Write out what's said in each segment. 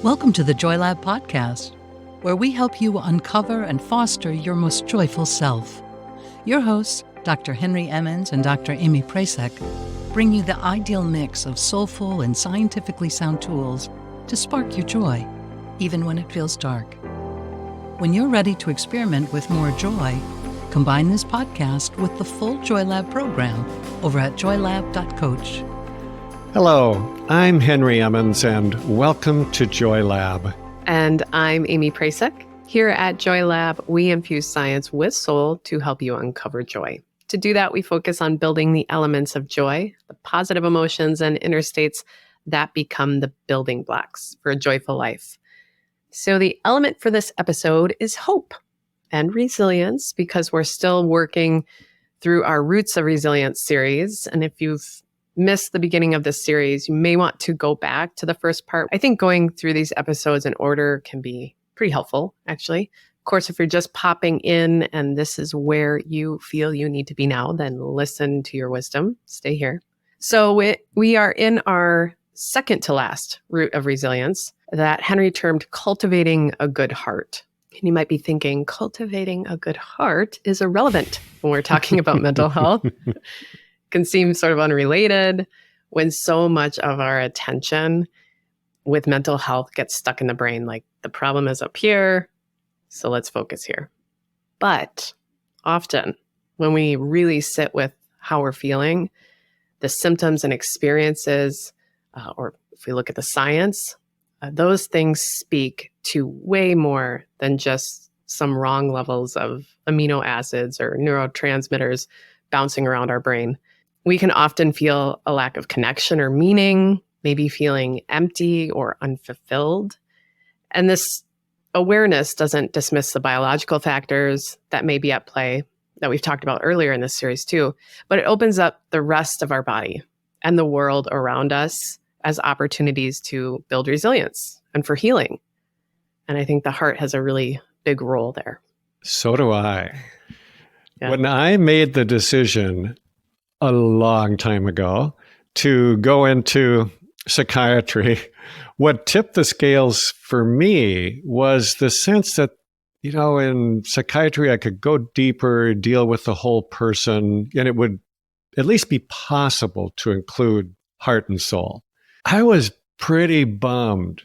Welcome to the Joy Lab podcast, where we help you uncover and foster your most joyful self. Your hosts, Dr. Henry Emmons and Dr. Amy Prasek, bring you the ideal mix of soulful and scientifically sound tools to spark your joy, even when it feels dark. When you're ready to experiment with more joy, combine this podcast with the full Joy Lab program over at joylab.coach. Hello, I'm Henry Emmons, and welcome to Joy Lab. And I'm Amy Prasek. Here at Joy Lab, we infuse science with soul to help you uncover joy. To do that, we focus on building the elements of joy, the positive emotions and inner states that become the building blocks for a joyful life. So the element for this episode is hope and resilience, because we're still working through our Roots of Resilience series. And if you've missed the beginning of this series, you may want to go back to the first part. I think going through these episodes in order can be pretty helpful, actually. Of course, if you're just popping in and this is where you feel you need to be now, then listen to your wisdom. Stay here. So we are in our second to last root of resilience that Henry termed cultivating a good heart. And you might be thinking, cultivating a good heart is irrelevant when we're talking about mental health. Can seem sort of unrelated when so much of our attention with mental health gets stuck in the brain. Like, the problem is up here, so let's focus here. But often when we really sit with how we're feeling, the symptoms and experiences, or if we look at the science, those things speak to way more than just some wrong levels of amino acids or neurotransmitters bouncing around our brain. We can often feel a lack of connection or meaning, maybe feeling empty or unfulfilled. And this awareness doesn't dismiss the biological factors that may be at play that we've talked about earlier in this series too, but it opens up the rest of our body and the world around us as opportunities to build resilience and for healing. And I think the heart has a really big role there. So do I. Yeah. When I made the decision a long time ago to go into psychiatry, what tipped the scales for me was the sense that, in psychiatry, I could go deeper, deal with the whole person, and it would at least be possible to include heart and soul. I was pretty bummed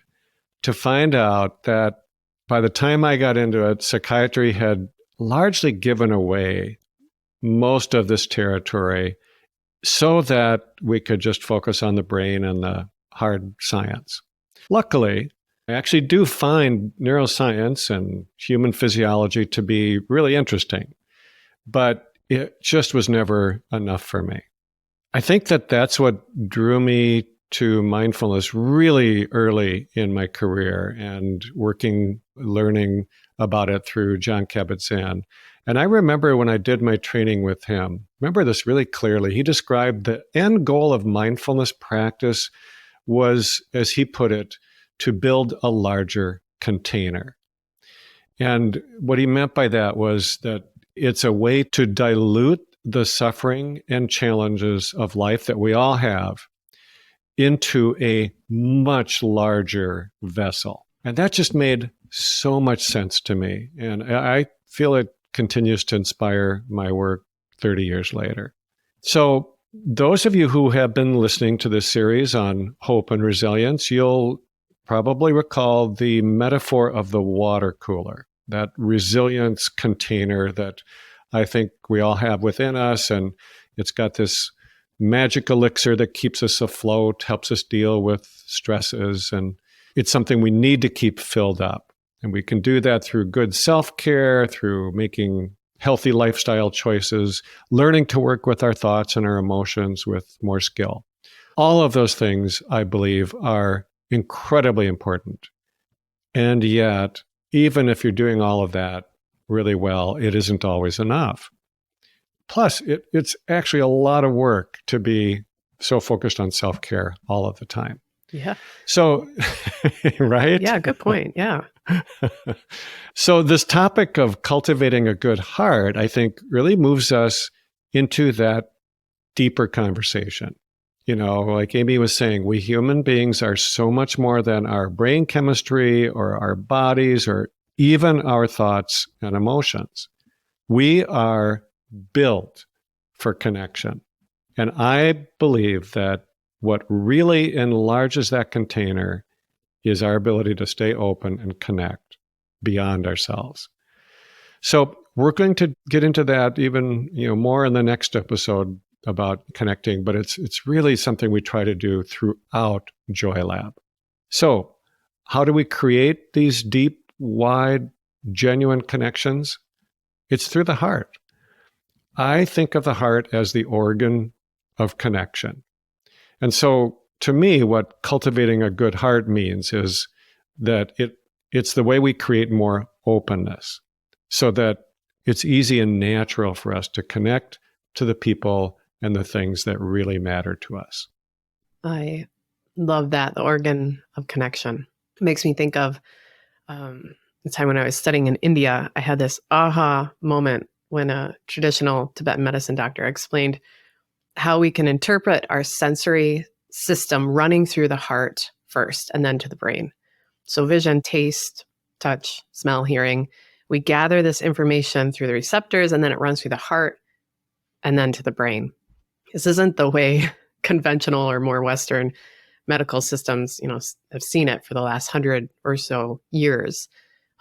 to find out that by the time I got into it, psychiatry had largely given away most of this territory so that we could just focus on the brain and the hard science. Luckily, I actually do find neuroscience and human physiology to be really interesting, but it just was never enough for me. I think that that's what drew me to mindfulness really early in my career and learning about it through Jon Kabat-Zinn. And I remember when I did my training with him, remember this really clearly. He described the end goal of mindfulness practice was, as he put it, to build a larger container. And what he meant by that was that it's a way to dilute the suffering and challenges of life that we all have into a much larger vessel. And that just made so much sense to me. And I feel it continues to inspire my work 30 years later. So those of you who have been listening to this series on hope and resilience, you'll probably recall the metaphor of the water cooler, that resilience container that I think we all have within us. And it's got this magic elixir that keeps us afloat, helps us deal with stresses. And it's something we need to keep filled up. And we can do that through good self-care, through making healthy lifestyle choices, learning to work with our thoughts and our emotions with more skill. All of those things, I believe, are incredibly important. And yet, even if you're doing all of that really well, it isn't always enough. Plus, it's actually a lot of work to be so focused on self-care all of the time. Yeah. So, right? Yeah, good point. Yeah. So this topic of cultivating a good heart, I think, really moves us into that deeper conversation. Like Amy was saying, we human beings are so much more than our brain chemistry or our bodies or even our thoughts and emotions. We are built for connection. And I believe that what really enlarges that container is our ability to stay open and connect beyond ourselves. So we're going to get into that even more in the next episode about connecting, but it's really something we try to do throughout Joy Lab. So how do we create these deep, wide, genuine connections? It's through the heart. I think of the heart as the organ of connection. And so to me, what cultivating a good heart means is that it's the way we create more openness so that it's easy and natural for us to connect to the people and the things that really matter to us. I love that, the organ of connection. It makes me think of the time when I was studying in India. I had this aha moment when a traditional Tibetan medicine doctor explained how we can interpret our sensory system running through the heart first and then to the brain. So vision, taste, touch, smell, hearing. We gather this information through the receptors and then it runs through the heart and then to the brain. This isn't the way conventional or more Western medical systems, have seen it for the last 100 or so years.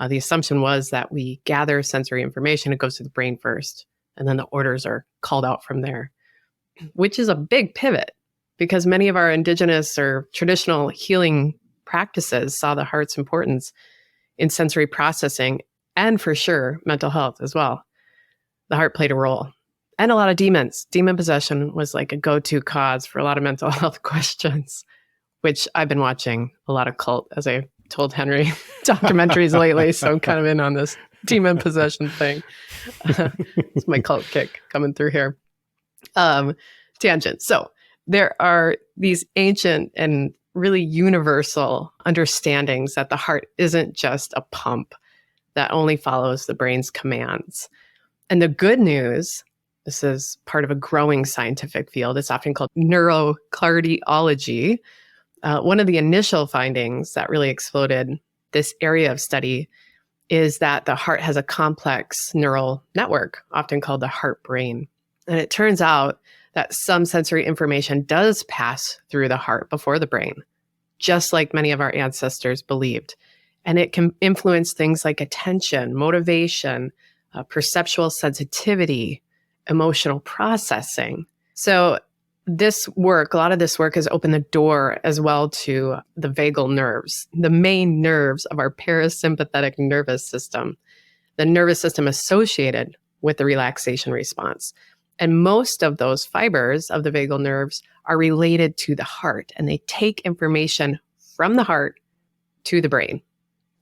The assumption was that we gather sensory information, it goes to the brain first, and then the orders are called out from there, which is a big pivot because many of our indigenous or traditional healing practices saw the heart's importance in sensory processing and for sure mental health as well. The heart played a role. And a lot of demons. Demon possession was like a go-to cause for a lot of mental health questions, which I've been watching a lot of cult, as I told Henry, documentaries lately. So I'm kind of in on this demon possession thing. It's my cult kick coming through here. Tangent. So there are these ancient and really universal understandings that the heart isn't just a pump that only follows the brain's commands. And the good news, this is part of a growing scientific field. It's often called neurocardiology. One of the initial findings that really exploded this area of study is that the heart has a complex neural network, often called the heart brain. And it turns out that some sensory information does pass through the heart before the brain, just like many of our ancestors believed. And it can influence things like attention, motivation, perceptual sensitivity, emotional processing. So this work, a lot of this work has opened the door as well to the vagal nerves, the main nerves of our parasympathetic nervous system, the nervous system associated with the relaxation response. And most of those fibers of the vagal nerves are related to the heart, and they take information from the heart to the brain.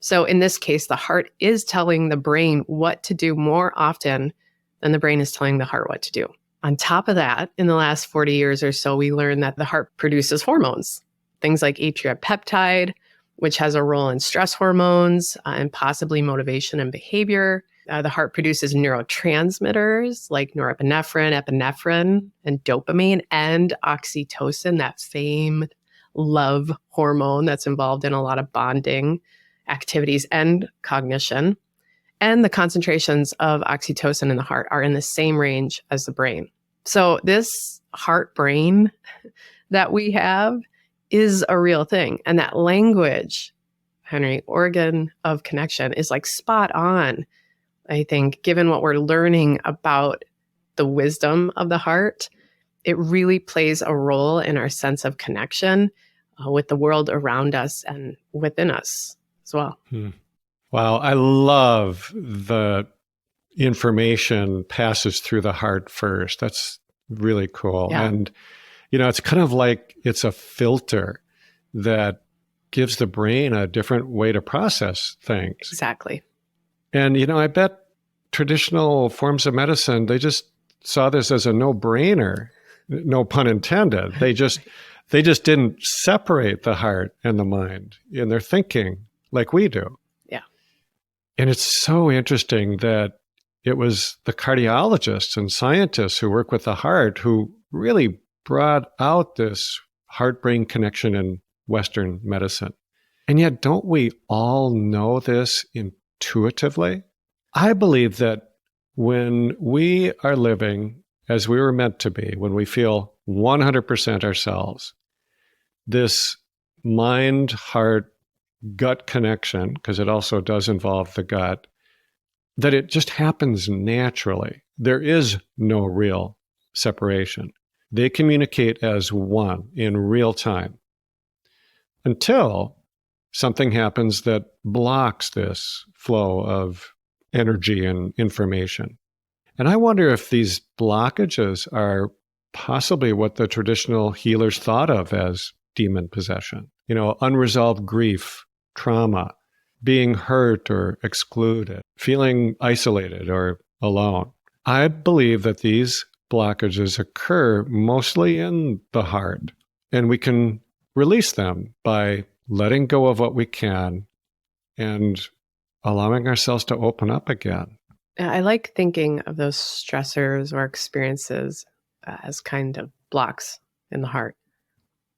So in this case, the heart is telling the brain what to do more often than the brain is telling the heart what to do. On top of that, in the last 40 years or so, we learned that the heart produces hormones, things like atrial which has a role in stress hormones and possibly motivation and behavior. The heart produces neurotransmitters like norepinephrine, epinephrine, and dopamine, and oxytocin, that famed love hormone that's involved in a lot of bonding activities and cognition. And the concentrations of oxytocin in the heart are in the same range as the brain. So this heart brain that we have is a real thing. And that language, Henry, organ of connection, is like spot on, I think, given what we're learning about the wisdom of the heart. It really plays a role in our sense of connection with the world around us and within us as well. Wow, I love the information passes through the heart first. That's really cool. Yeah. And, it's kind of like it's a filter that gives the brain a different way to process things. Exactly. And, I bet traditional forms of medicine, they just saw this as a no-brainer, no pun intended. They just didn't separate the heart and the mind in their thinking like we do. And it's so interesting that it was the cardiologists and scientists who work with the heart who really brought out this heart-brain connection in Western medicine. And yet, don't we all know this intuitively? I believe that when we are living as we were meant to be, when we feel 100% ourselves, this mind, heart, gut connection, because it also does involve the gut, that it just happens naturally. There is no real separation. They communicate as one in real time until something happens that blocks this flow of energy and information. And I wonder if these blockages are possibly what the traditional healers thought of as demon possession. Unresolved grief, trauma, being hurt or excluded, feeling isolated or alone. I believe that these blockages occur mostly in the heart, and we can release them by letting go of what we can and allowing ourselves to open up again. I like thinking of those stressors or experiences as kind of blocks in the heart,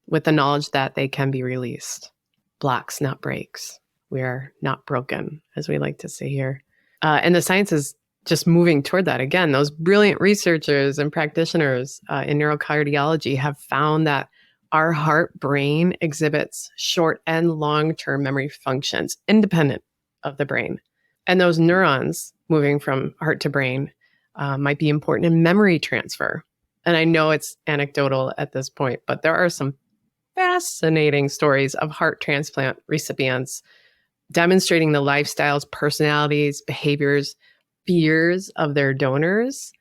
with the knowledge that they can be released. Blocks, not breaks. We are not broken, as we like to say here. And the science is just moving toward that. Again, those brilliant researchers and practitioners in neurocardiology have found that our heart brain exhibits short and long-term memory functions independent of the brain. And those neurons moving from heart to brain might be important in memory transfer. And I know it's anecdotal at this point, but there are some fascinating stories of heart transplant recipients demonstrating the lifestyles, personalities, behaviors, fears of their donors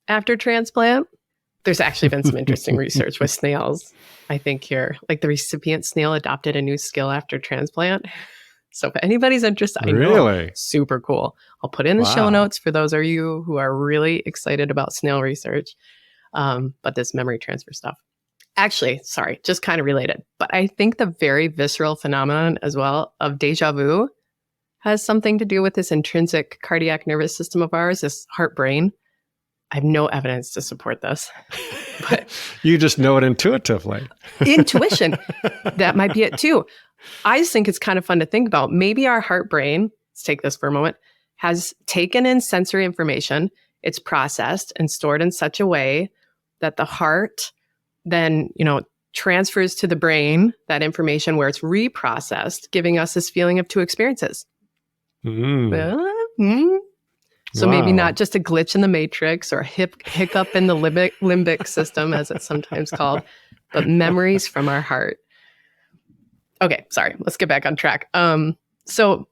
after transplant. There's actually been some interesting research with snails, I think here. Like the recipient snail adopted a new skill after transplant. So if anybody's interested, I know, super cool. I'll put in the show notes for those of you who are really excited about snail research. But this memory transfer stuff. Actually, sorry, just kind of related. But I think the very visceral phenomenon as well of deja vu has something to do with this intrinsic cardiac nervous system of ours, this heart brain. I have no evidence to support this. But you just know it intuitively. Intuition. That might be it too. I just think it's kind of fun to think about. Maybe our heart brain, let's take this for a moment, has taken in sensory information. It's processed and stored in such a way that the heart then, transfers to the brain that information where it's reprocessed, giving us this feeling of two experiences. So maybe not just a glitch in the matrix or a hiccup in the limbic system, as it's sometimes called, but memories from our heart. Okay, sorry, let's get back on track. So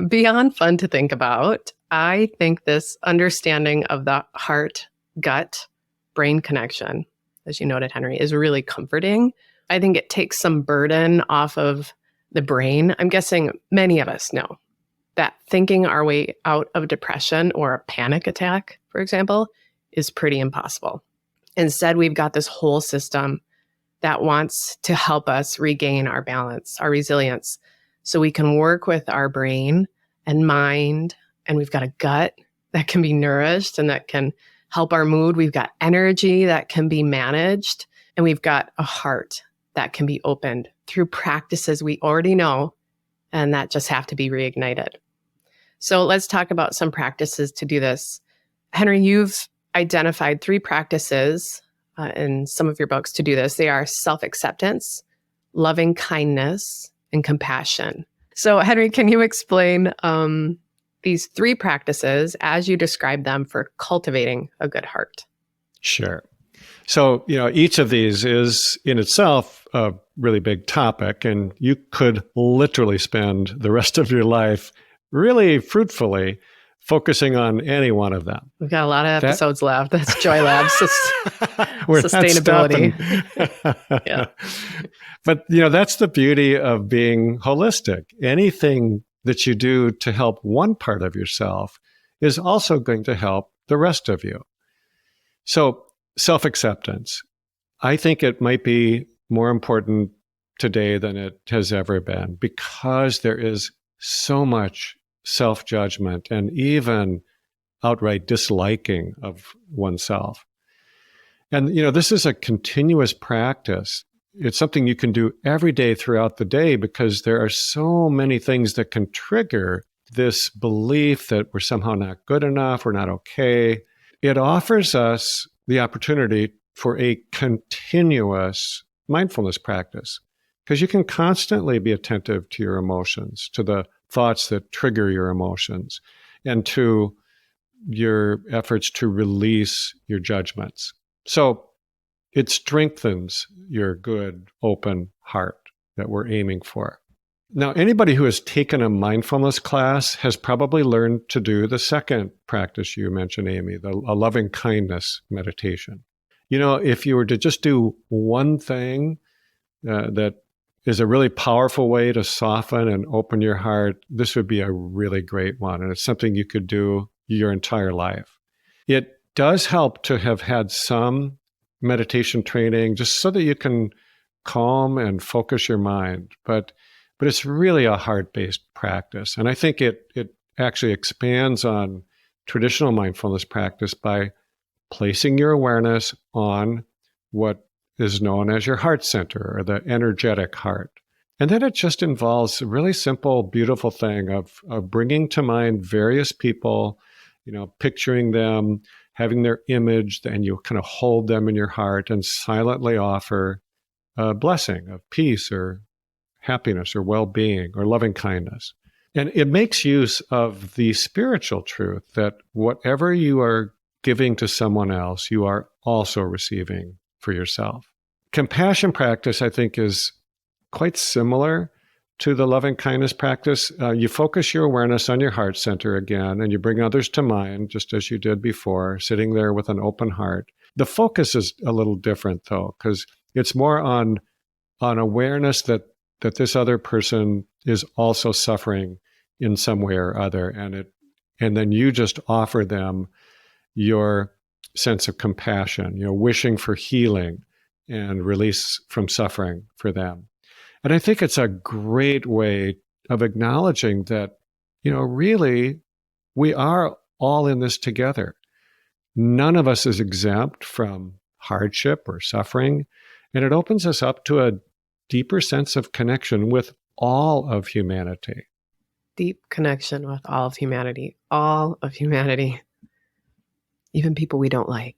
beyond fun to think about, I think this understanding of the heart-gut-brain connection, as you noted, Henry, is really comforting. I think it takes some burden off of the brain. I'm guessing many of us know that thinking our way out of depression or a panic attack, for example, is pretty impossible. Instead, we've got this whole system that wants to help us regain our balance, our resilience, so we can work with our brain and mind. And we've got a gut that can be nourished and that can help our mood. We've got energy that can be managed. And we've got a heart that can be opened through practices we already know and that just have to be reignited. So let's talk about some practices to do this. Henry, you've identified 3 practices in some of your books to do this. They are self-acceptance, loving kindness, and compassion. So Henry, can you explain these 3 practices as you describe them for cultivating a good heart? Sure. So, each of these is in itself a really big topic, and you could literally spend the rest of your life really fruitfully focusing on any one of them. We've got a lot of episodes left. That's Joy Labs We're sustainability. Yeah. But, that's the beauty of being holistic. Anything that you do to help one part of yourself is also going to help the rest of you. So self-acceptance, I think it might be more important today than it has ever been because there is so much self-judgment and even outright disliking of oneself. And, this is a continuous practice. It's something you can do every day throughout the day because there are so many things that can trigger this belief that we're somehow not good enough, we're not okay. It offers us the opportunity for a continuous mindfulness practice because you can constantly be attentive to your emotions, to the thoughts that trigger your emotions, and to your efforts to release your judgments. So it strengthens your good, open heart that we're aiming for. Now, anybody who has taken a mindfulness class has probably learned to do the second practice you mentioned, Amy, a loving kindness meditation. If you were to just do one thing that is a really powerful way to soften and open your heart, this would be a really great one. And it's something you could do your entire life. It does help to have had some meditation training just so that you can calm and focus your mind. But it's really a heart-based practice. And I think it actually expands on traditional mindfulness practice by placing your awareness on what is known as your heart center or the energetic heart. And then it just involves a really simple, beautiful thing of bringing to mind various people, picturing them, having their image, and you kind of hold them in your heart and silently offer a blessing of peace or happiness or well-being or loving kindness. And it makes use of the spiritual truth that whatever you are giving to someone else, you are also receiving for yourself. Compassion practice, I think, is quite similar to the loving kindness practice. You focus your awareness on your heart center again, and you bring others to mind, just as you did before, sitting there with an open heart. The focus is a little different, though, because it's more on awareness that this other person is also suffering in some way or other, and then you just offer them your sense of compassion, wishing for healing and release from suffering for them. And I think it's a great way of acknowledging that, really, we are all in this together. None of us is exempt from hardship or suffering, and it opens us up to a deeper sense of connection with all of humanity. Deep connection with all of humanity. Even people we don't like.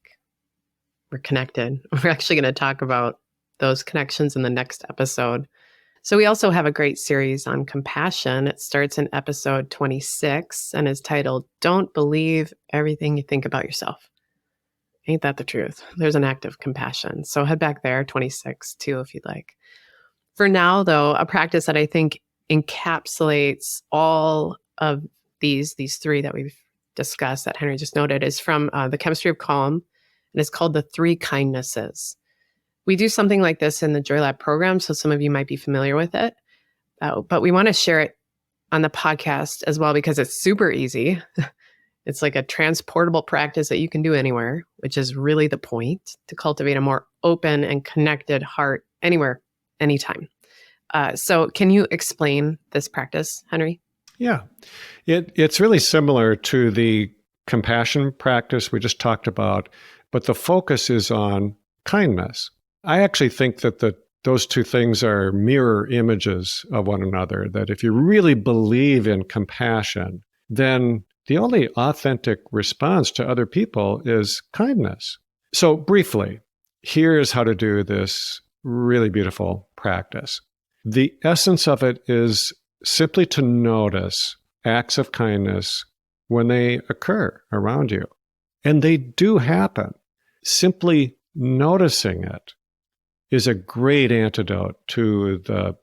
We're connected. We're actually going to talk about those connections in the next episode. So we also have a great series on compassion. It starts in episode 26 and is titled, Don't Believe Everything You Think About Yourself. Ain't that the truth? There's an act of compassion. So head back there, 26 too, if you'd like. For now, though, a practice that I think encapsulates all of these three that we've discussed that Henry just noted is from The Chemistry of Calm, and it's called the 3 kindnesses. We do something like this in the Joy Lab program, so some of you might be familiar with it, but we want to share it on the podcast as well because it's super easy. It's like a transportable practice that you can do anywhere, which is really the point, to cultivate a more open and connected heart anywhere, anytime. So can you explain this practice, Henry? Yeah, it's really similar to the compassion practice we just talked about, but the focus is on kindness. I actually think that those two things are mirror images of one another, that if you really believe in compassion, then the only authentic response to other people is kindness. So briefly, here's how to do this really beautiful practice. The essence of it is simply to notice acts of kindness when they occur around you. And they do happen. Simply noticing it is a great antidote to the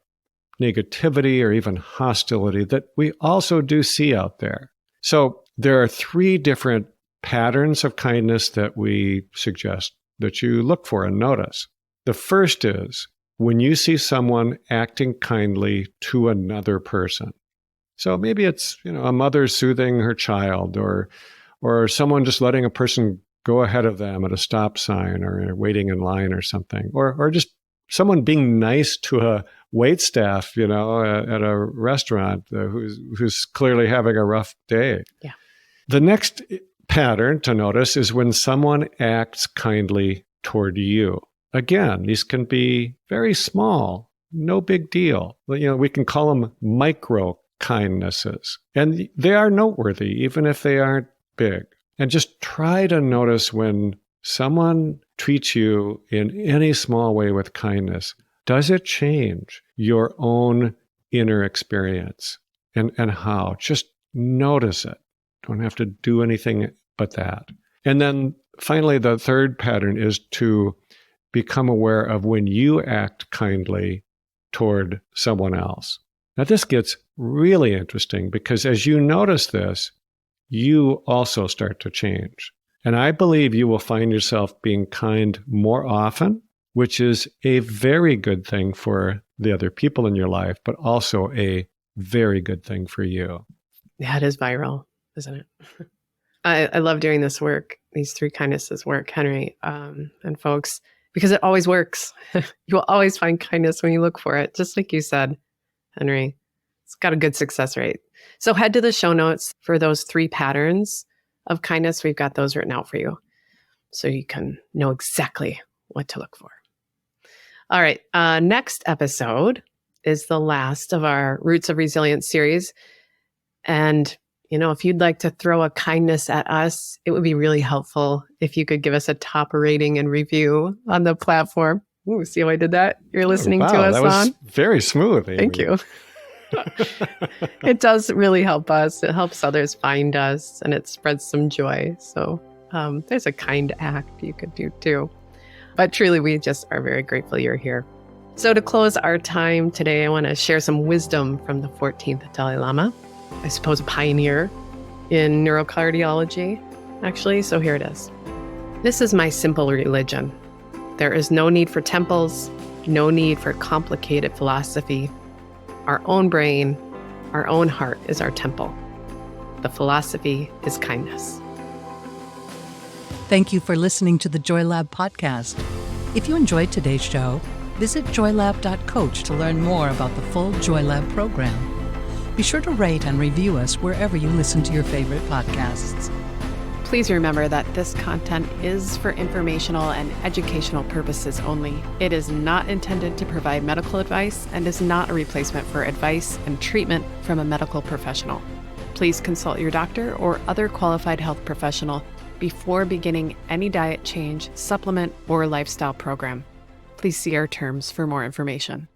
negativity or even hostility that we also do see out there. So there are 3 different patterns of kindness that we suggest that you look for and notice. The first is when you see someone acting kindly to another person. So maybe it's, a mother soothing her child, or someone just letting a person go ahead of them at a stop sign or waiting in line or something, or just someone being nice to a waitstaff, at a restaurant who's clearly having a rough day. Yeah. The next pattern to notice is when someone acts kindly toward you. Again, these can be very small, no big deal. We can call them micro kindnesses, and they are noteworthy, even if they aren't big. And just try to notice when someone treats you in any small way with kindness, does it change your own inner experience? And how? Just notice it. Don't have to do anything but that. And then finally, the third pattern is to become aware of when you act kindly toward someone else. Now, this gets really interesting because as you notice this, you also start to change. And I believe you will find yourself being kind more often, which is a very good thing for the other people in your life, but also a very good thing for you. Yeah, it is viral, isn't it? I love doing this work, these 3 kindnesses work, Henry, and folks, because it always works. You will always find kindness when you look for it, just like you said, Henry. It's got a good success rate. So head to the show notes for those 3 patterns of kindness. We've got those written out for you so you can know exactly what to look for. All right. Next episode is the last of our Roots of Resilience series. And, if you'd like to throw a kindness at us, it would be really helpful if you could give us a top rating and review on the platform. Ooh, see how I did that? You're listening to us that was on? very smooth, Amy. Thank you. It does really help us. It helps others find us, and it spreads some joy. So there's a kind act you could do too. But truly, we just are very grateful you're here. So to close our time today, I want to share some wisdom from the 14th Dalai Lama, I suppose a pioneer in neurocardiology, actually. So here it is. This is my simple religion. There is no need for temples, no need for complicated philosophy. Our own brain, our own heart is our temple. The philosophy is kindness. Thank you for listening to the Joy Lab podcast. If you enjoyed today's show, visit joylab.coach to learn more about the full Joy Lab program. Be sure to rate and review us wherever you listen to your favorite podcasts. Please remember that this content is for informational and educational purposes only. It is not intended to provide medical advice and is not a replacement for advice and treatment from a medical professional. Please consult your doctor or other qualified health professional before beginning any diet change, supplement, or lifestyle program. Please see our terms for more information.